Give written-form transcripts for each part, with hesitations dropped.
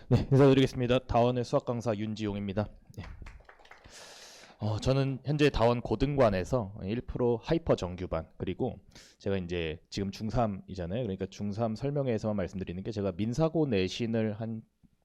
네, 인사드리겠습니다. 다원의 수학 강사 윤지용입니다. 네. 저는 현재 다원 고등관에서 1% 하이퍼 정규반, 그리고 제가 이제 지금 중3이잖아요. 그러니까 중3 설명회에서만 말씀드리는 게, 제가 민사고 내신을 한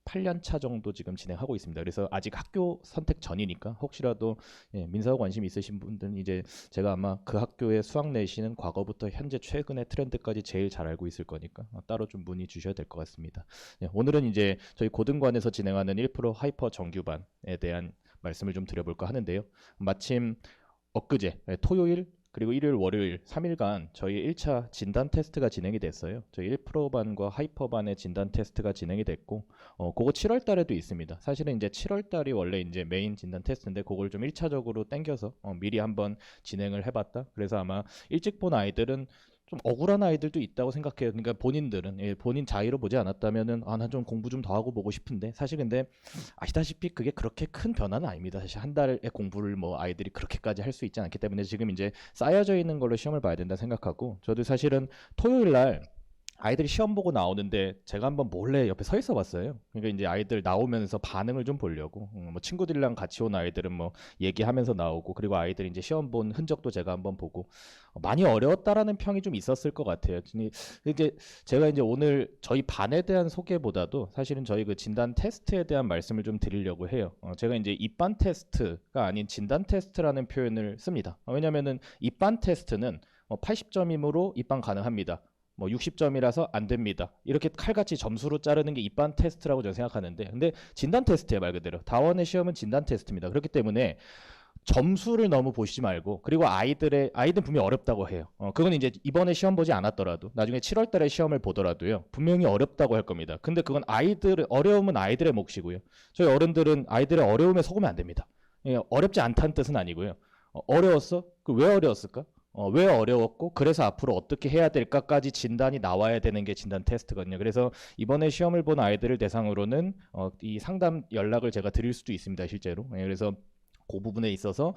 8년 차 정도 지금 진행하고 있습니다. 그래서 아직 학교 선택 전이니까 혹시라도 민사고 관심 있으신 분들은, 이제 제가 아마 그 학교의 수학 내신은 과거부터 현재 최근의 트렌드까지 제일 잘 알고 있을 거니까 따로 좀 문의 주셔야 될 것 같습니다. 오늘은 이제 저희 고등관에서 진행하는 1% 하이퍼 정규반에 대한 말씀을 좀 드려볼까 하는데요. 마침 엊그제 토요일 그리고 일요일 월요일 3일간 저희 1차 진단 테스트가 진행이 됐어요. 저희 1%반과 하이퍼반의 진단 테스트가 진행이 됐고, 그거 7월 달에도 있습니다. 사실은 이제 7월 달이 원래 이제 메인 진단 테스트인데, 그걸 좀 1차적으로 땡겨서 미리 한번 진행을 해봤다. 그래서 아마 일찍 본 아이들은 좀 억울한 아이들도 있다고 생각해요. 그러니까 본인들은 본인 자의로 보지 않았다면은, 난 좀 공부 좀 더 하고 보고 싶은데, 사실 근데 아시다시피 그게 그렇게 큰 변화는 아닙니다. 사실 한 달의 공부를 뭐 아이들이 그렇게까지 할 수 있지 않기 때문에 지금 이제 쌓여져 있는 걸로 시험을 봐야 된다 생각하고, 저도 사실은 토요일 날 아이들이 시험 보고 나오는데 제가 한번 몰래 옆에 서 있어 봤어요. 그러니까 이제 아이들 나오면서 반응을 좀 보려고. 뭐 친구들이랑 같이 온 아이들은 뭐 얘기하면서 나오고, 그리고 아이들이 이제 시험 본 흔적도 제가 한번 보고, 많이 어려웠다라는 평이 좀 있었을 것 같아요. 이제 제가 이제 오늘 저희 반에 대한 소개보다도 사실은 저희 그 진단 테스트에 대한 말씀을 좀 드리려고 해요. 제가 이제 입반 테스트가 아닌 진단 테스트라는 표현을 씁니다. 왜냐면은 입반 테스트는 80점이므로 입반 가능합니다. 뭐 60점이라서 안 됩니다. 이렇게 칼같이 점수로 자르는 게 입반 테스트라고 저는 생각하는데, 근데 진단 테스트예요, 말 그대로. 다원의 시험은 진단 테스트입니다. 그렇기 때문에 점수를 너무 보시지 말고, 그리고 아이들은 분명히 어렵다고 해요. 그건 이제 이번에 시험 보지 않았더라도 나중에 7월 달에 시험을 보더라도요, 분명히 어렵다고 할 겁니다. 근데 그건 어려움은 아이들의 몫이고요. 저희 어른들은 아이들의 어려움에 속으면 안 됩니다. 어렵지 않다는 뜻은 아니고요. 어려웠어? 왜 어려웠을까? 왜 어려웠고, 그래서 앞으로 어떻게 해야 될까까지 진단이 나와야 되는 게 진단 테스트거든요. 그래서 이번에 시험을 본 아이들을 대상으로는 이 상담 연락을 제가 드릴 수도 있습니다, 실제로. 그래서 그 부분에 있어서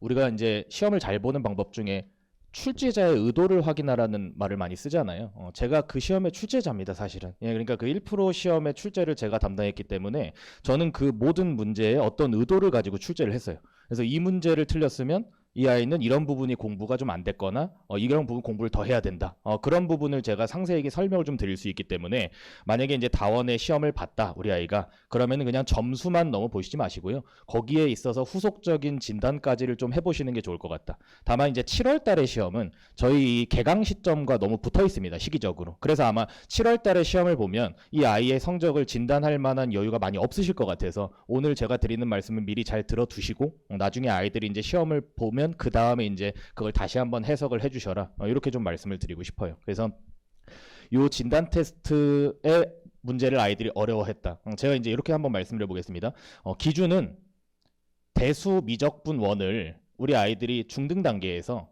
우리가 이제 시험을 잘 보는 방법 중에 출제자의 의도를 확인하라는 말을 많이 쓰잖아요. 제가 그 시험의 출제자입니다, 사실은. 그러니까 그 1% 시험의 출제를 제가 담당했기 때문에 저는 그 모든 문제에 어떤 의도를 가지고 출제를 했어요. 그래서 이 문제를 틀렸으면 이 아이는 이런 부분이 공부가 좀 안 됐거나 이런 부분 공부를 더 해야 된다. 그런 부분을 제가 상세하게 설명을 좀 드릴 수 있기 때문에, 만약에 이제 다원의 시험을 봤다, 우리 아이가, 그러면은 그냥 점수만 너무 보시지 마시고요. 거기에 있어서 후속적인 진단까지를 좀 해보시는 게 좋을 것 같다. 다만 이제 7월 달의 시험은 저희 개강 시점과 너무 붙어 있습니다, 시기적으로. 그래서 아마 7월 달의 시험을 보면 이 아이의 성적을 진단할 만한 여유가 많이 없으실 것 같아서, 오늘 제가 드리는 말씀은 미리 잘 들어두시고, 나중에 아이들이 이제 시험을 보면 그 다음에 이제 그걸 다시 한번 해석을 해주셔라, 이렇게 좀 말씀을 드리고 싶어요. 그래서 요 진단 테스트의 문제를 아이들이 어려워했다. 제가 이제 이렇게 한번 말씀드려 보겠습니다. 기준은 대수 미적분 원을 우리 아이들이 중등 단계에서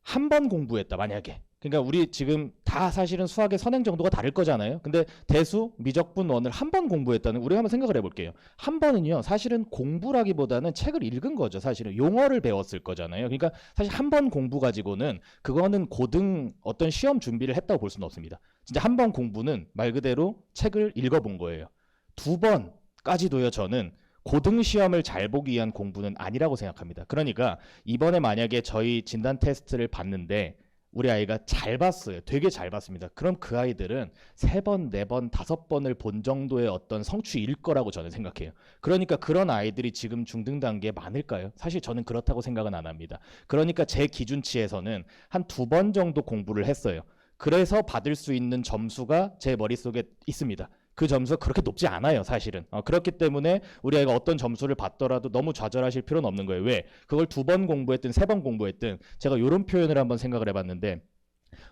한 번 공부했다, 만약에. 그러니까 우리 지금 다 사실은 수학의 선행 정도가 다를 거잖아요. 근데 대수 미적분 원을 한 번 공부했다는, 우리가 한번 생각을 해볼게요. 한 번은요, 사실은 공부라기보다는 책을 읽은 거죠. 사실은 용어를 배웠을 거잖아요. 그러니까 사실 한 번 공부 가지고는, 그거는 고등 어떤 시험 준비를 했다고 볼 수는 없습니다. 진짜 한 번 공부는 말 그대로 책을 읽어본 거예요. 두 번까지도요, 저는 고등 시험을 잘 보기 위한 공부는 아니라고 생각합니다. 그러니까 이번에 만약에 저희 진단 테스트를 봤는데 우리 아이가 잘 봤어요. 되게 잘 봤습니다. 그럼 그 아이들은 3번, 4번, 5번을 본 정도의 어떤 성취일 거라고 저는 생각해요. 그러니까 그런 아이들이 지금 중등 단계에 많을까요? 사실 저는 그렇다고 생각은 안 합니다. 그러니까 제 기준치에서는 한 2번 정도 공부를 했어요. 그래서 받을 수 있는 점수가 제 머릿속에 있습니다. 그 점수가 그렇게 높지 않아요, 사실은. 그렇기 때문에 우리 아이가 어떤 점수를 받더라도 너무 좌절하실 필요는 없는 거예요. 왜? 그걸 2번 공부했든 3번 공부했든, 제가 이런 표현을 한번 생각을 해봤는데,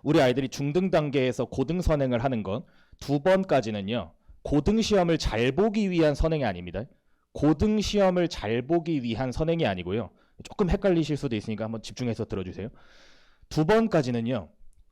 우리 아이들이 중등 단계에서 고등 선행을 하는 건 2번까지는요, 고등 시험을 잘 보기 위한 선행이 아닙니다. 고등 시험을 잘 보기 위한 선행이 아니고요. 조금 헷갈리실 수도 있으니까 한번 집중해서 들어주세요. 2번까지는요,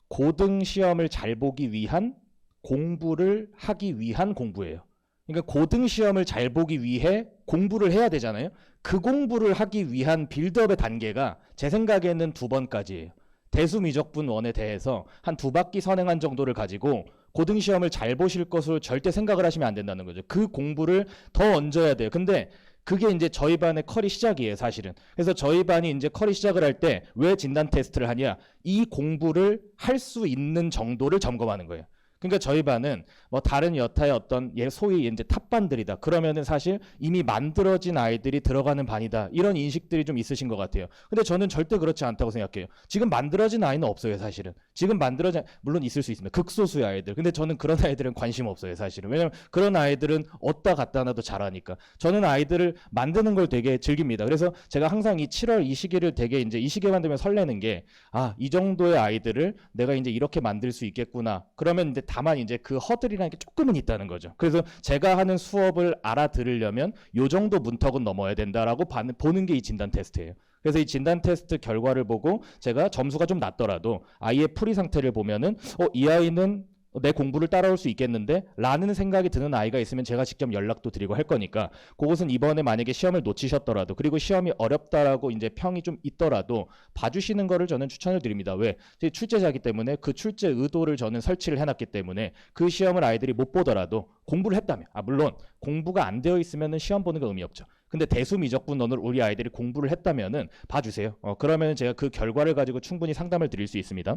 고등 시험을 잘 보기 위한 공부를 하기 위한 공부예요. 그러니까 고등 시험을 잘 보기 위해 공부를 해야 되잖아요. 그 공부를 하기 위한 빌드업의 단계가 제 생각에는 2번까지예요. 대수 미적분 원에 대해서 한 2바퀴 선행한 정도를 가지고 고등 시험을 잘 보실 것으로 절대 생각을 하시면 안 된다는 거죠. 그 공부를 더 얹어야 돼요. 근데 그게 이제 저희 반의 컬이 시작이에요, 사실은. 그래서 저희 반이 이제 컬이 시작을 할 때 왜 진단 테스트를 하냐? 이 공부를 할 수 있는 정도를 점검하는 거예요. 그러니까 저희 반은 뭐 다른 여타의 어떤 소위 이제 탑반들이다. 그러면은 사실 이미 만들어진 아이들이 들어가는 반이다. 이런 인식들이 좀 있으신 것 같아요. 근데 저는 절대 그렇지 않다고 생각해요. 지금 만들어진 아이는 없어요, 사실은. 지금 만들어진, 물론 있을 수 있습니다. 극소수의 아이들. 근데 저는 그런 아이들은 관심 없어요, 사실은. 왜냐면 그런 아이들은 어디다 갖다 놔도 잘하니까. 저는 아이들을 만드는 걸 되게 즐깁니다. 그래서 제가 항상 이 7월 이 시기를 되게 이제 이 시기만 되면 설레는 게, 아, 이 정도의 아이들을 내가 이제 이렇게 만들 수 있겠구나. 그러면 이제 다만 이제 그 허들이라는 게 조금은 있다는 거죠. 그래서 제가 하는 수업을 알아들으려면 요 정도 문턱은 넘어야 된다라고 보는 게 이 진단 테스트예요. 그래서 이 진단 테스트 결과를 보고 제가 점수가 좀 낮더라도 아이의 풀이 상태를 보면은 이 아이는 내 공부를 따라올 수 있겠는데? 라는 생각이 드는 아이가 있으면 제가 직접 연락도 드리고 할 거니까 그것은 이번에 만약에 시험을 놓치셨더라도 그리고 시험이 어렵다라고 이제 평이 좀 있더라도 봐주시는 거를 저는 추천을 드립니다. 왜? 출제자이기 때문에 그 출제 의도를 저는 설치를 해놨기 때문에 그 시험을 아이들이 못 보더라도 공부를 했다면 물론 공부가 안 되어 있으면 시험 보는 거 의미 없죠. 근데 대수미적분론을 우리 아이들이 공부를 했다면은 봐주세요. 그러면 제가 그 결과를 가지고 충분히 상담을 드릴 수 있습니다.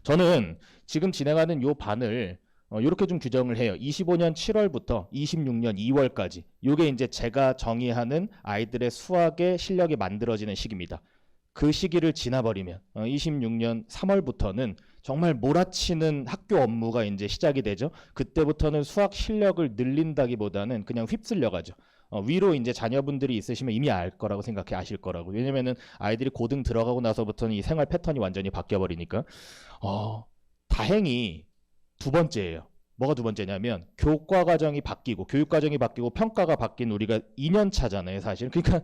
저는 지금 진행하는 요 반을 이렇게 좀 규정을 해요. 25년 7월부터 26년 2월까지. 요게 이제 제가 정의하는 아이들의 수학의 실력이 만들어지는 시기입니다. 그 시기를 지나버리면 26년 3월부터는 정말 몰아치는 학교 업무가 이제 시작이 되죠. 그때부터는 수학 실력을 늘린다기보다는 그냥 휩쓸려 가죠. 위로 이제 자녀분들이 있으시면 이미 알 거라고 생각해 아실 거라고. 왜냐면은 아이들이 고등 들어가고 나서부터는 이 생활 패턴이 완전히 바뀌어 버리니까. 다행히 두 번째예요. 뭐가 두 번째냐면 교과 과정이 바뀌고 교육 과정이 바뀌고 평가가 바뀐 우리가 2년 차잖아요, 사실. 그러니까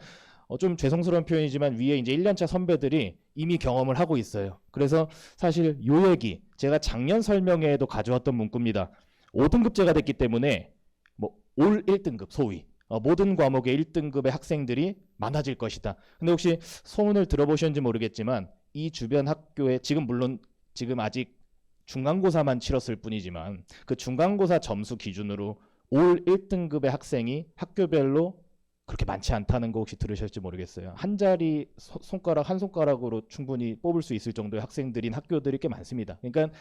좀 죄송스러운 표현이지만 위에 이제 1년차 선배들이 이미 경험을 하고 있어요. 그래서 사실 요 얘기 제가 작년 설명회에도 가져왔던 문구입니다. 5등급제가 됐기 때문에 뭐 올 1등급 소위 모든 과목의 1등급의 학생들이 많아질 것이다. 근데 혹시 소문을 들어보셨는지 모르겠지만 이 주변 학교에 물론 지금 아직 중간고사만 치렀을 뿐이지만 그 중간고사 점수 기준으로 올 1등급의 학생이 학교별로 그렇게 많지 않다는 거 혹시 들으셨을지 모르겠어요. 한 자리 한 손가락으로 충분히 뽑을 수 있을 정도의 학생들인 학교들이 꽤 많습니다. 그러니까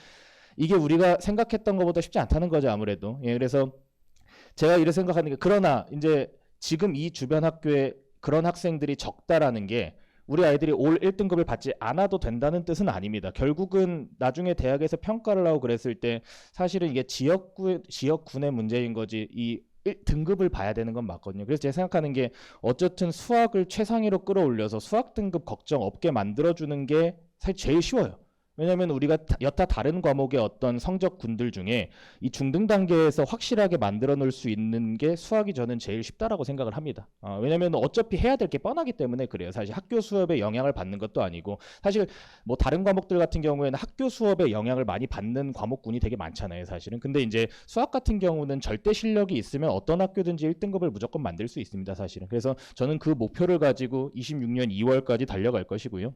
이게 우리가 생각했던 것보다 쉽지 않다는 거죠, 아무래도. 그래서 제가 이렇게 생각하는 게, 그러나 이제 지금 이 주변 학교에 그런 학생들이 적다라는 게 우리 아이들이 올 1등급을 받지 않아도 된다는 뜻은 아닙니다. 결국은 나중에 대학에서 평가를 하고 그랬을 때 사실은 이게 지역군의 문제인 거지 이 등급을 봐야 되는 건 맞거든요. 그래서 제가 생각하는 게 어쨌든 수학을 최상위로 끌어올려서 수학 등급 걱정 없게 만들어주는 게 사실 제일 쉬워요. 왜냐하면 우리가 여타 다른 과목의 어떤 성적군들 중에 이 중등 단계에서 확실하게 만들어 놓을 수 있는 게 수학이 저는 제일 쉽다라고 생각을 합니다. 왜냐하면 어차피 해야 될 게 뻔하기 때문에 그래요. 사실 학교 수업에 영향을 받는 것도 아니고, 사실 뭐 다른 과목들 같은 경우에는 학교 수업에 영향을 많이 받는 과목군이 되게 많잖아요, 사실은. 근데 이제 수학 같은 경우는 절대 실력이 있으면 어떤 학교든지 1등급을 무조건 만들 수 있습니다, 사실은. 그래서 저는 그 목표를 가지고 26년 2월까지 달려갈 것이고요.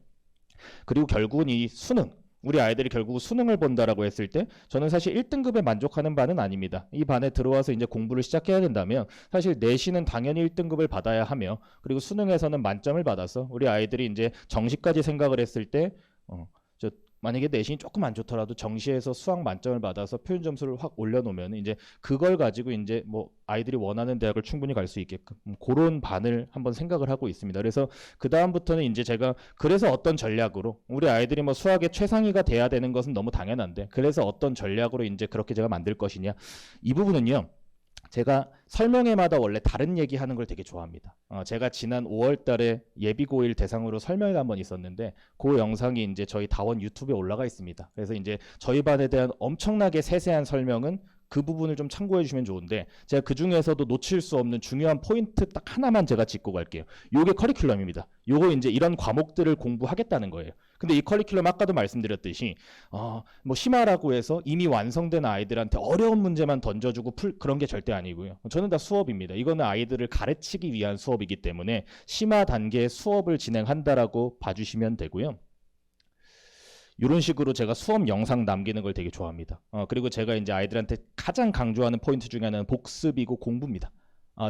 그리고 결국은 이 수능, 우리 아이들이 결국 수능을 본다라고 했을 때 저는 사실 1등급에 만족하는 바는 아닙니다. 이 반에 들어와서 이제 공부를 시작해야 된다면 사실 내신은 당연히 1등급을 받아야 하며, 그리고 수능에서는 만점을 받아서 우리 아이들이 이제 정시까지 생각을 했을 때 만약에 내신이 조금 안 좋더라도 정시에서 수학 만점을 받아서 표준 점수를 확 올려놓으면 이제 그걸 가지고 이제 뭐 아이들이 원하는 대학을 충분히 갈 수 있게끔 그런 반을 한번 생각을 하고 있습니다. 그래서 그 다음부터는 이제 제가 그래서 어떤 전략으로 우리 아이들이 뭐 수학의 최상위가 돼야 되는 것은 너무 당연한데 그래서 어떤 전략으로 이제 그렇게 제가 만들 것이냐, 이 부분은요. 제가 설명회마다 원래 다른 얘기하는 걸 되게 좋아합니다. 제가 지난 5월 달에 예비고1 대상으로 설명회가 한번 있었는데 그 영상이 이제 저희 다원 유튜브에 올라가 있습니다. 그래서 이제 저희 반에 대한 엄청나게 세세한 설명은 그 부분을 좀 참고해 주시면 좋은데, 제가 그 중에서도 놓칠 수 없는 중요한 포인트 딱 하나만 제가 짚고 갈게요. 요게 커리큘럼입니다. 요거 이제 이런 과목들을 공부하겠다는 거예요. 근데 이 커리큘럼 아까도 말씀드렸듯이 뭐 심화라고 해서 이미 완성된 아이들한테 어려운 문제만 던져주고 그런 게 절대 아니고요. 저는 다 수업입니다. 이거는 아이들을 가르치기 위한 수업이기 때문에 심화 단계의 수업을 진행한다라고 봐주시면 되고요. 이런 식으로 제가 수업 영상 남기는 걸 되게 좋아합니다. 그리고 제가 이제 아이들한테 가장 강조하는 포인트 중에 하나는 복습이고 공부입니다.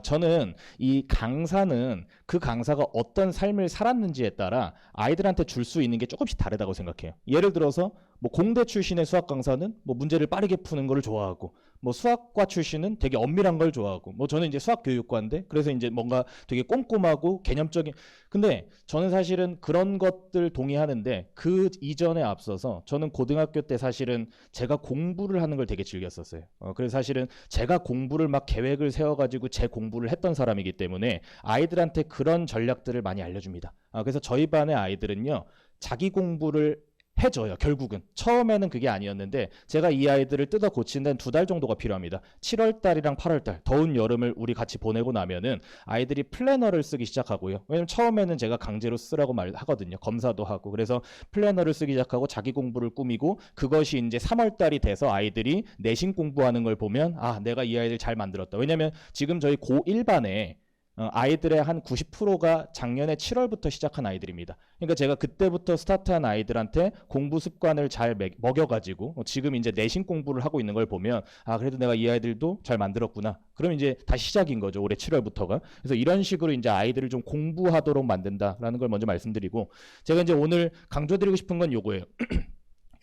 저는 이 강사는 그 강사가 어떤 삶을 살았는지에 따라 아이들한테 줄 수 있는 게 조금씩 다르다고 생각해요. 예를 들어서 뭐 공대 출신의 수학 강사는 뭐 문제를 빠르게 푸는 걸 좋아하고, 뭐 수학과 출신은 되게 엄밀한 걸 좋아하고, 뭐 저는 이제 수학 교육과인데 그래서 이제 뭔가 되게 꼼꼼하고 개념적인, 근데 저는 사실은 그런 것들 동의하는데 그 이전에 앞서서 저는 고등학교 때 사실은 제가 공부를 하는 걸 되게 즐겼었어요. 그래서 사실은 제가 공부를 막 계획을 세워가지고 제 공부를 했던 사람이기 때문에 아이들한테 그런 전략들을 많이 알려줍니다. 그래서 저희 반의 아이들은요, 자기 공부를 해줘요. 결국은 처음에는 그게 아니었는데 제가 이 아이들을 뜯어 고친 데는 2달 정도가 필요합니다. 7월 달이랑 8월 달 더운 여름을 우리 같이 보내고 나면은 아이들이 플래너를 쓰기 시작하고요. 왜냐면 처음에는 제가 강제로 쓰라고 말하거든요. 검사도 하고. 그래서 플래너를 쓰기 시작하고 자기 공부를 꾸미고, 그것이 이제 3월 달이 돼서 아이들이 내신 공부하는 걸 보면 내가 이 아이들 잘 만들었다. 왜냐면 지금 저희 고1반에 아이들의 한 90%가 작년에 7월부터 시작한 아이들입니다. 그러니까 제가 그때부터 스타트한 아이들한테 공부 습관을 잘 먹여가지고 지금 이제 내신 공부를 하고 있는 걸 보면 그래도 내가 이 아이들도 잘 만들었구나. 그럼 이제 다시 시작인 거죠. 올해 7월부터가. 그래서 이런 식으로 이제 아이들을 좀 공부하도록 만든다라는 걸 먼저 말씀드리고, 제가 이제 오늘 강조드리고 싶은 건 요거예요.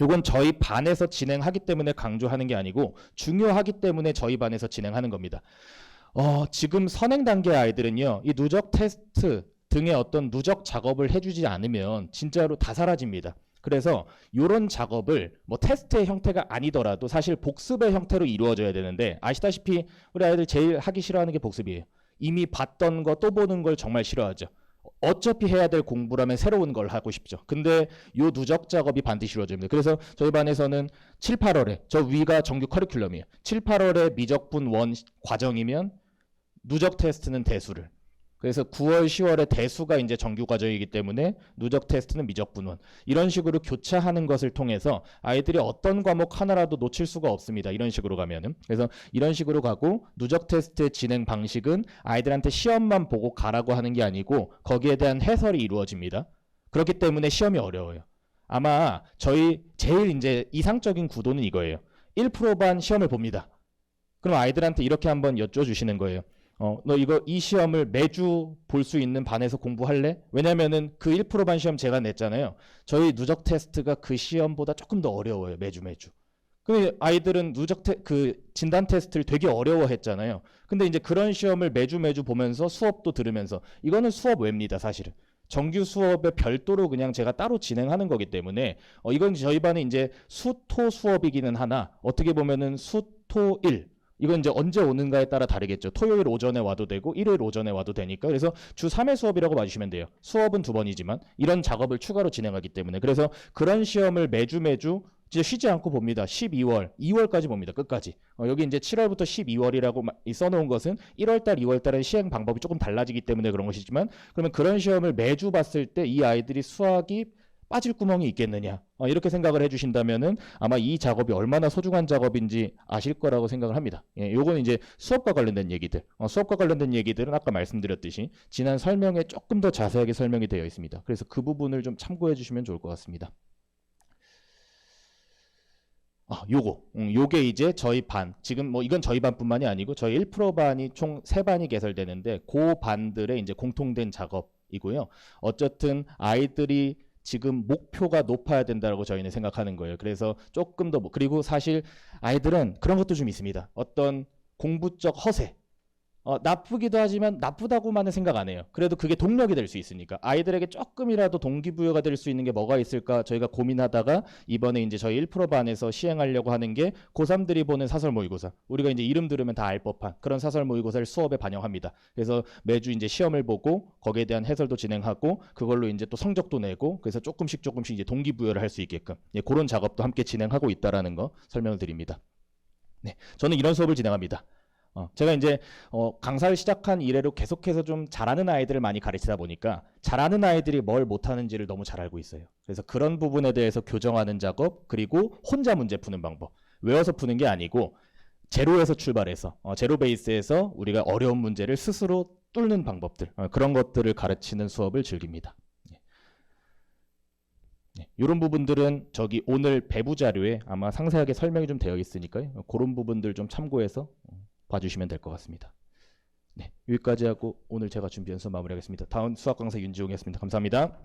요건 저희 반에서 진행하기 때문에 강조하는 게 아니고 중요하기 때문에 저희 반에서 진행하는 겁니다. 지금 선행 단계 아이들은요, 이 누적 테스트 등의 어떤 누적 작업을 해주지 않으면 진짜로 다 사라집니다. 그래서 이런 작업을 뭐 테스트의 형태가 아니더라도 사실 복습의 형태로 이루어져야 되는데, 아시다시피 우리 아이들 제일 하기 싫어하는 게 복습이에요. 이미 봤던 거 또 보는 걸 정말 싫어하죠. 어차피 해야 될 공부라면 새로운 걸 하고 싶죠. 근데 요 누적 작업이 반드시 이루어집니다. 그래서 저희 반에서는 7, 8월에, 저 위가 정규 커리큘럼이에요. 7, 8월에 미적분 1 과정이면 누적 테스트는 대수를. 그래서 9월, 10월에 대수가 이제 정규 과정이기 때문에 누적 테스트는 미적분 1. 이런 식으로 교차하는 것을 통해서 아이들이 어떤 과목 하나라도 놓칠 수가 없습니다. 이런 식으로 가면은. 그래서 이런 식으로 가고, 누적 테스트의 진행 방식은 아이들한테 시험만 보고 가라고 하는 게 아니고 거기에 대한 해설이 이루어집니다. 그렇기 때문에 시험이 어려워요. 아마 저희 제일 이제 이상적인 구도는 이거예요. 1%반 시험을 봅니다. 그럼 아이들한테 이렇게 한번 여쭤주시는 거예요. 너 이 시험을 매주 볼 수 있는 반에서 공부할래? 왜냐면은 그 1%반 시험 제가 냈잖아요. 저희 누적 테스트가 그 시험보다 조금 더 어려워요. 매주. 근데 아이들은 그 진단 테스트를 되게 어려워했잖아요. 근데 이제 그런 시험을 매주 보면서 수업도 들으면서, 이거는 수업 외입니다, 사실은. 정규 수업에 별도로 그냥 제가 따로 진행하는 거기 때문에 이건 저희 반에 이제 수토 수업이기는 하나, 어떻게 보면은 수토 1, 이건 이제 언제 오는가에 따라 다르겠죠. 토요일 오전에 와도 되고 일요일 오전에 와도 되니까. 그래서 주 3회 수업이라고 봐주시면 돼요. 수업은 2번이지만 이런 작업을 추가로 진행하기 때문에. 그래서 그런 시험을 매주 이제 쉬지 않고 봅니다. 2월까지 봅니다. 끝까지. 여기 이제 7월부터 12월이라고 써놓은 것은 1월달, 2월달은 시행 방법이 조금 달라지기 때문에 그런 것이지만, 그러면 그런 시험을 매주 봤을 때 이 아이들이 수학이 빠질 구멍이 있겠느냐, 이렇게 생각을 해주신다면은 아마 이 작업이 얼마나 소중한 작업인지 아실 거라고 생각을 합니다. 요거는 이제 수업과 관련된 얘기들. 수업과 관련된 얘기들은 아까 말씀드렸듯이 지난 설명에 조금 더 자세하게 설명이 되어 있습니다. 그래서 그 부분을 좀 참고해 주시면 좋을 것 같습니다. 요게 이제 저희 반, 지금 뭐 이건 저희 반뿐만이 아니고 저희 1%반이 총 3반이 개설되는데 그 반들의 이제 공통된 작업이고요. 어쨌든 아이들이 지금 목표가 높아야 된다고 저희는 생각하는 거예요. 그래서 조금 더 그리고 사실 아이들은 그런 것도 좀 있습니다. 어떤 공부적 허세. 나쁘기도 하지만 나쁘다고만은 생각 안 해요. 그래도 그게 동력이 될 수 있으니까. 아이들에게 조금이라도 동기부여가 될 수 있는 게 뭐가 있을까 저희가 고민하다가 이번에 이제 저희 1%반에서 시행하려고 하는 게 고3들이 보는 사설 모의고사. 우리가 이제 이름 들으면 다 알 법한 그런 사설 모의고사를 수업에 반영합니다. 그래서 매주 이제 시험을 보고 거기에 대한 해설도 진행하고 그걸로 이제 또 성적도 내고, 그래서 조금씩 이제 동기부여를 할 수 있게끔 그런 작업도 함께 진행하고 있다라는 거 설명을 드립니다. 네, 저는 이런 수업을 진행합니다. 제가 이제 강사를 시작한 이래로 계속해서 좀 잘하는 아이들을 많이 가르치다 보니까 잘하는 아이들이 뭘 못하는지를 너무 잘 알고 있어요. 그래서 그런 부분에 대해서 교정하는 작업, 그리고 혼자 문제 푸는 방법. 외워서 푸는 게 아니고 제로에서 출발해서 제로 베이스에서 우리가 어려운 문제를 스스로 뚫는 방법들, 그런 것들을 가르치는 수업을 즐깁니다. 이런 부분들은 저기 오늘 배부 자료에 아마 상세하게 설명이 좀 되어 있으니까요. 그런 부분들 좀 참고해서 봐주시면 될 것 같습니다. 네, 여기까지 하고 오늘 제가 준비한 수업 마무리하겠습니다. 다음 수학 강사 윤지용이었습니다. 감사합니다.